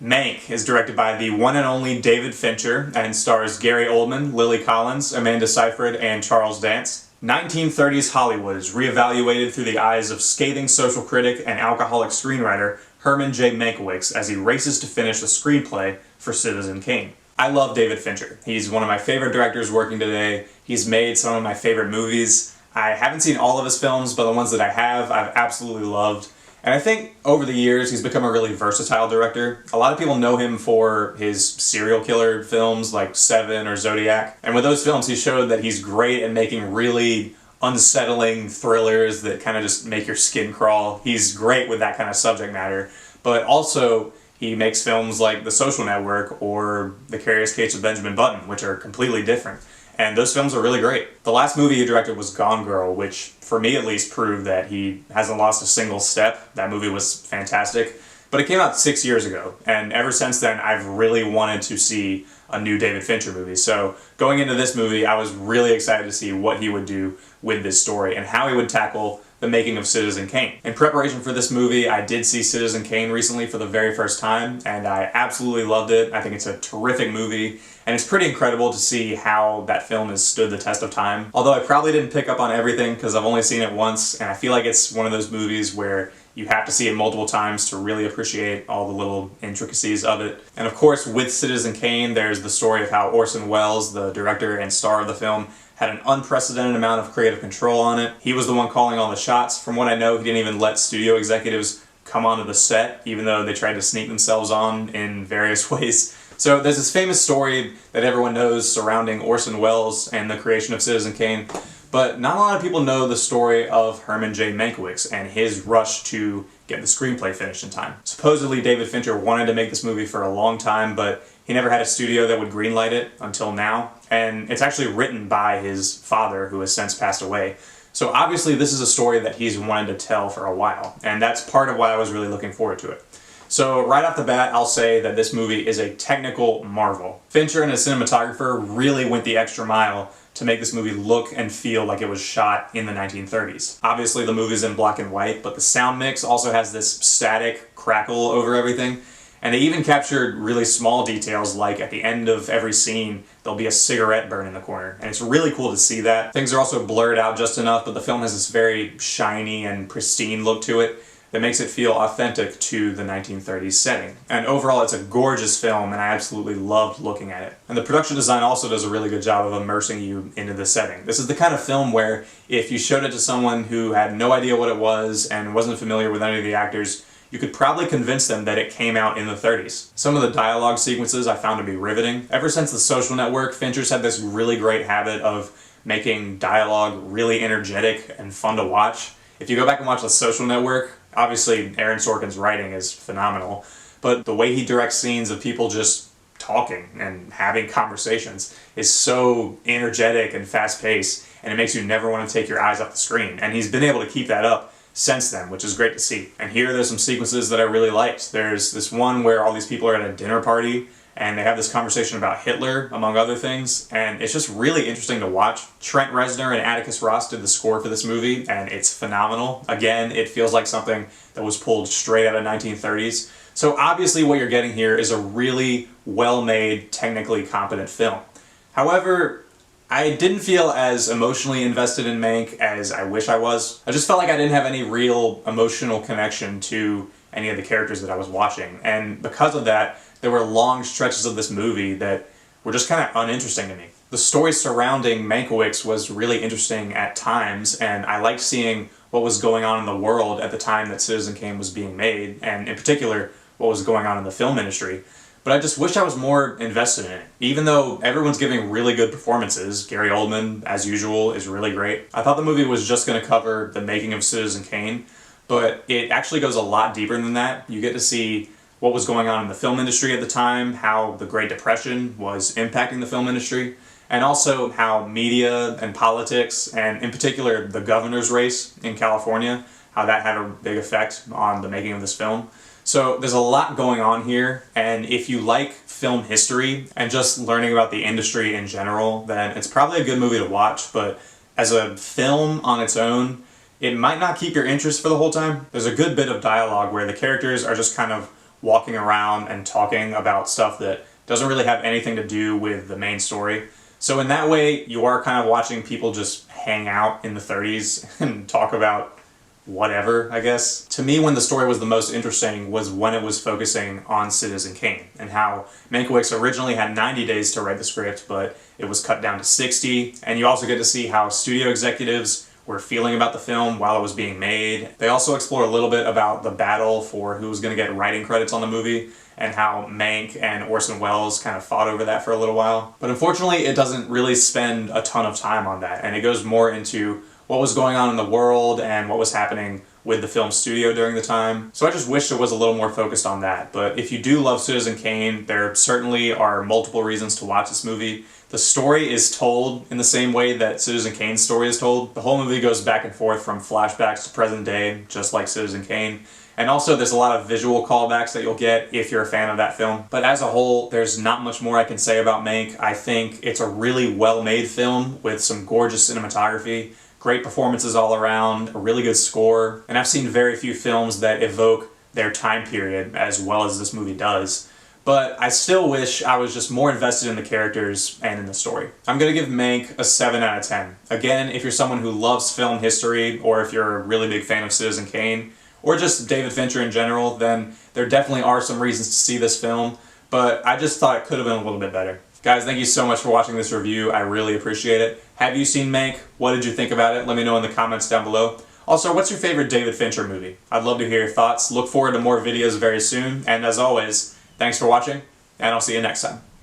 Mank is directed by the one and only David Fincher and stars Gary Oldman, Lily Collins, Amanda Seyfried, and Charles Dance. 1930s Hollywood is reevaluated through the eyes of scathing social critic and alcoholic screenwriter Herman J. Mankiewicz as he races to finish the screenplay for Citizen Kane. I love David Fincher. He's one of my favorite directors working today. He's made some of my favorite movies. I haven't seen all of his films, but the ones that I have, I've absolutely loved. And I think over the years, he's become a really versatile director. A lot of people know him for his serial killer films like Seven or Zodiac. And with those films, he showed that he's great at making really unsettling thrillers that kind of just make your skin crawl. He's great with that kind of subject matter. But also, he makes films like The Social Network or The Curious Case of Benjamin Button, which are completely different. And those films are really great. The last movie he directed was Gone Girl, which, for me at least, proved that he hasn't lost a single step. That movie was fantastic. But it came out 6 years ago, and ever since then, I've really wanted to see a new David Fincher movie. So going into this movie, I was really excited to see what he would do with this story and how he would tackle the making of Citizen Kane. In preparation for this movie, I did see Citizen Kane recently for the very first time, and I absolutely loved it. I think it's a terrific movie, and it's pretty incredible to see how that film has stood the test of time. Although I probably didn't pick up on everything because I've only seen it once, and I feel like it's one of those movies where you have to see it multiple times to really appreciate all the little intricacies of it. And of course, with Citizen Kane, there's the story of how Orson Welles, the director and star of the film, had an unprecedented amount of creative control on it. He was the one calling all the shots. From what I know, he didn't even let studio executives come onto the set, even though they tried to sneak themselves on in various ways. So there's this famous story that everyone knows surrounding Orson Welles and the creation of Citizen Kane, but not a lot of people know the story of Herman J. Mankiewicz and his rush to get the screenplay finished in time. Supposedly, David Fincher wanted to make this movie for a long time, but he never had a studio that would greenlight it until now. And it's actually written by his father, who has since passed away. So obviously, this is a story that he's wanted to tell for a while, and that's part of why I was really looking forward to it. So right off the bat, I'll say that this movie is a technical marvel. Fincher and his cinematographer really went the extra mile to make this movie look and feel like it was shot in the 1930s. Obviously, the movie's in black and white, but the sound mix also has this static crackle over everything. And they even captured really small details, like at the end of every scene, there'll be a cigarette burn in the corner. And it's really cool to see that. Things are also blurred out just enough, but the film has this very shiny and pristine look to it that makes it feel authentic to the 1930s setting. And overall, it's a gorgeous film, and I absolutely loved looking at it. And the production design also does a really good job of immersing you into the setting. This is the kind of film where if you showed it to someone who had no idea what it was and wasn't familiar with any of the actors, you could probably convince them that it came out in the 30s. Some of the dialogue sequences I found to be riveting. Ever since The Social Network, Fincher's had this really great habit of making dialogue really energetic and fun to watch. If you go back and watch The Social Network, obviously Aaron Sorkin's writing is phenomenal, but the way he directs scenes of people just talking and having conversations is so energetic and fast-paced, and it makes you never want to take your eyes off the screen. And he's been able to keep that up since then, which is great to see. And here there's some sequences that I really liked. There's this one where all these people are at a dinner party and they have this conversation about Hitler, among other things, and it's just really interesting to watch. Trent Reznor and Atticus Ross did the score for this movie, and it's phenomenal. Again, it feels like something that was pulled straight out of 1930s. So obviously what you're getting here is a really well-made, technically competent film. However, I didn't feel as emotionally invested in Mank as I wish I was. I just felt like I didn't have any real emotional connection to any of the characters that I was watching, and because of that, there were long stretches of this movie that were just kind of uninteresting to me. The story surrounding Mankiewicz was really interesting at times, and I liked seeing what was going on in the world at the time that Citizen Kane was being made, and in particular, what was going on in the film industry. But I just wish I was more invested in it. Even though everyone's giving really good performances, Gary Oldman, as usual, is really great. I thought the movie was just going to cover the making of Citizen Kane, but it actually goes a lot deeper than that. You get to see what was going on in the film industry at the time, how the Great Depression was impacting the film industry, and also how media and politics, and in particular the governor's race in California, how that had a big effect on the making of this film. So there's a lot going on here, and if you like film history and just learning about the industry in general, then it's probably a good movie to watch, but as a film on its own, it might not keep your interest for the whole time. There's a good bit of dialogue where the characters are just kind of walking around and talking about stuff that doesn't really have anything to do with the main story. So in that way, you are kind of watching people just hang out in the 30s and talk about whatever, I guess. To me, when the story was the most interesting was when it was focusing on Citizen Kane and how Mankiewicz originally had 90 days to write the script, but it was cut down to 60. And you also get to see how studio executives were feeling about the film while it was being made. They also explore a little bit about the battle for who was going to get writing credits on the movie and how Mank and Orson Welles kind of fought over that for a little while. But unfortunately, it doesn't really spend a ton of time on that, and it goes more into what was going on in the world and what was happening with the film studio during the time. So I just wish it was a little more focused on that. But if you do love Citizen Kane, there certainly are multiple reasons to watch this movie. The story is told in the same way that Citizen Kane's story is told. The whole movie goes back and forth from flashbacks to present day, just like Citizen Kane. And also there's a lot of visual callbacks that you'll get if you're a fan of that film. But as a whole, there's not much more I can say about Mank. I think it's a really well-made film with some gorgeous cinematography, great performances all around, a really good score, and I've seen very few films that evoke their time period as well as this movie does. But I still wish I was just more invested in the characters and in the story. I'm going to give Mank a 7 out of 10. Again, if you're someone who loves film history, or if you're a really big fan of Citizen Kane, or just David Fincher in general, then there definitely are some reasons to see this film, but I just thought it could have been a little bit better. Guys, thank you so much for watching this review. I really appreciate it. Have you seen Mank? What did you think about it? Let me know in the comments down below. Also, what's your favorite David Fincher movie? I'd love to hear your thoughts. Look forward to more videos very soon. And as always, thanks for watching, and I'll see you next time.